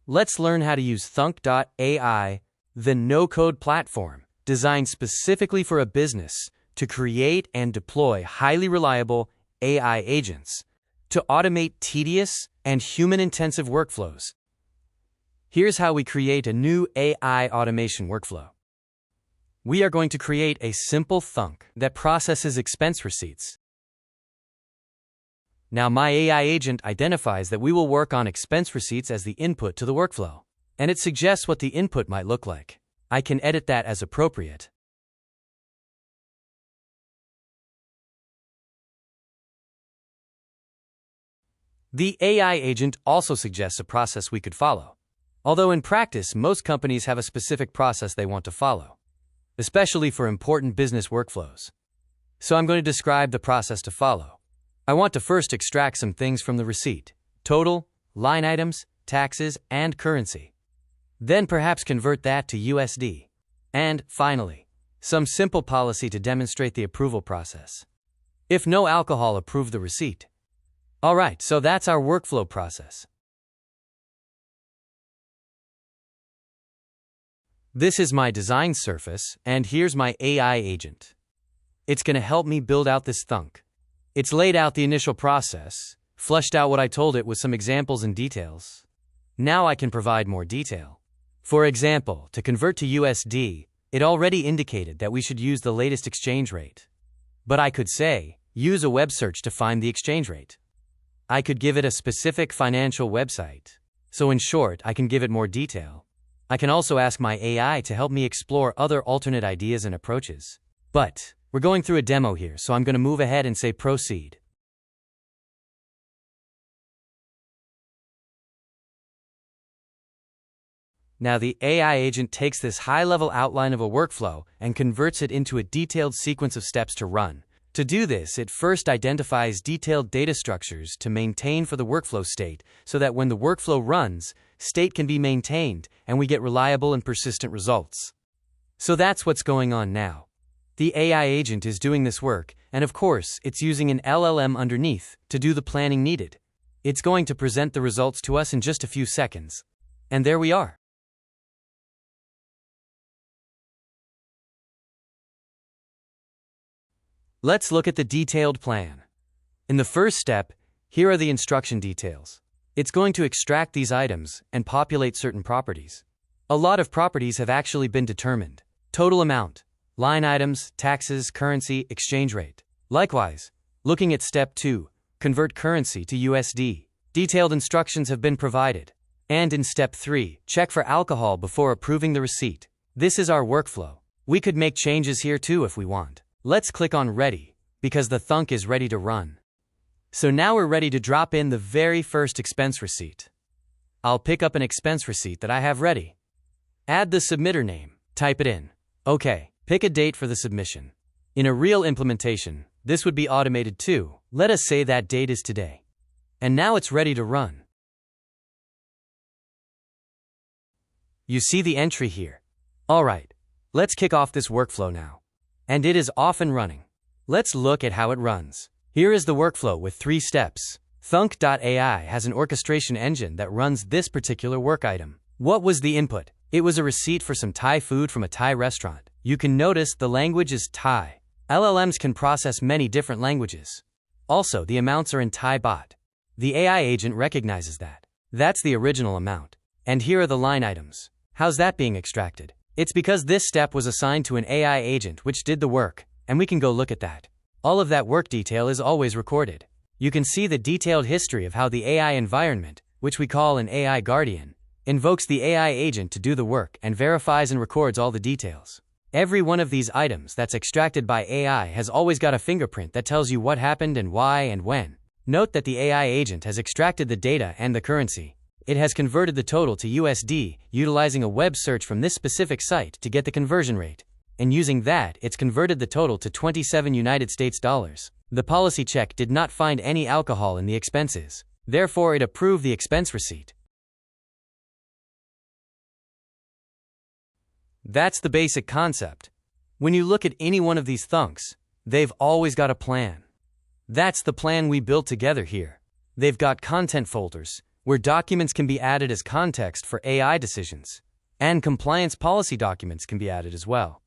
let's learn how to use Thunk.AI, the no-code platform designed specifically for a business to create and deploy highly reliable AI agents to automate tedious and human-intensive workflows. Here's how we create a new AI automation workflow. We are going to create a simple Thunk that processes expense receipts. Now, my AI agent identifies that we will work on expense receipts as the input to the workflow, and it suggests what the input might look like. I can edit that as appropriate. The AI agent also suggests a process we could follow, although in practice, most companies have a specific process they want to follow, especially for important business workflows. So I'm going to describe the process to follow. I want to first extract some things from the receipt: total, line items, taxes, and currency. Then perhaps convert that to USD. And, finally, some simple policy to demonstrate the approval process. If no alcohol, approve the receipt. Alright, so that's our workflow process. This is my design surface, and here's my AI agent. It's going to help me build out this Thunk. It's laid out the initial process, fleshed out what I told it with some examples and details. Now I can provide more detail. For example, to convert to USD, it already indicated that we should use the latest exchange rate. But I could say, use a web search to find the exchange rate. I could give it a specific financial website. So in short, I can give it more detail. I can also ask my AI to help me explore other alternate ideas and approaches. But we're going through a demo here, so I'm going to move ahead and say proceed. Now the AI agent takes this high-level outline of a workflow and converts it into a detailed sequence of steps to run. To do this, it first identifies detailed data structures to maintain for the workflow state so that when the workflow runs, state can be maintained and we get reliable and persistent results. So that's what's going on now. The AI agent is doing this work, and of course, it's using an LLM underneath to do the planning needed. It's going to present the results to us in just a few seconds. And there we are. Let's look at the detailed plan. In the first step, here are the instruction details. It's going to extract these items and populate certain properties. A lot of properties have actually been determined. Total amount, line items, taxes, currency, exchange rate. Likewise, looking at step 2, convert currency to USD. Detailed instructions have been provided. And in step 3, check for alcohol before approving the receipt. This is our workflow. We could make changes here too if we want. Let's click on Ready, because the Thunk is ready to run. So now we're ready to drop in the very first expense receipt. I'll pick up an expense receipt that I have ready. Add the submitter name, type it in. Okay, pick a date for the submission. In a real implementation, this would be automated too. Let us say that date is today. And now it's ready to run. You see the entry here. Alright, let's kick off this workflow now. And it is off and running. Let's look at how it runs. Here is the workflow with 3 steps. Thunk.AI has an orchestration engine that runs this particular work item. What was the input? It was a receipt for some Thai food from a Thai restaurant. You can notice the language is Thai. LLMs can process many different languages. Also, the amounts are in Thai baht. The AI agent recognizes that. That's the original amount. And here are the line items. How's that being extracted? It's because this step was assigned to an AI agent which did the work, and we can go look at that. All of that work detail is always recorded. You can see the detailed history of how the AI environment, which we call an AI guardian, invokes the AI agent to do the work and verifies and records all the details. Every one of these items that's extracted by AI has always got a fingerprint that tells you what happened and why and when. Note that the AI agent has extracted the data and the currency. It has converted the total to USD, utilizing a web search from this specific site to get the conversion rate. And using that, it's converted the total to 27 United States dollars. The policy check did not find any alcohol in the expenses. Therefore, it approved the expense receipt. That's the basic concept. When you look at any one of these Thunks, they've always got a plan. That's the plan we built together here. They've got content folders, where documents can be added as context for AI decisions, and compliance policy documents can be added as well.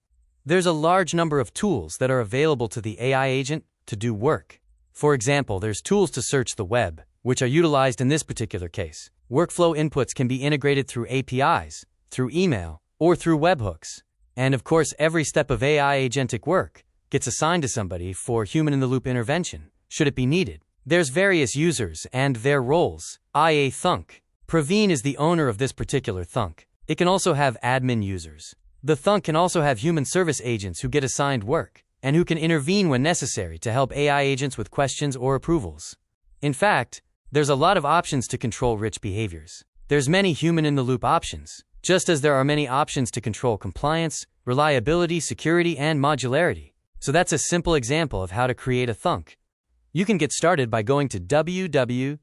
There's a large number of tools that are available to the AI agent to do work. For example, there's tools to search the web, which are utilized in this particular case. Workflow inputs can be integrated through APIs, through email, or through webhooks. And of course, every step of AI agentic work gets assigned to somebody for human-in-the-loop intervention, should it be needed. There's various users and their roles, i.e. Thunk. Praveen is the owner of this particular Thunk. It can also have admin users. The Thunk can also have human service agents who get assigned work, and who can intervene when necessary to help AI agents with questions or approvals. In fact, there's a lot of options to control rich behaviors. There's many human-in-the-loop options, just as there are many options to control compliance, reliability, security, and modularity. So that's a simple example of how to create a Thunk. You can get started by going to www.thunk.ai.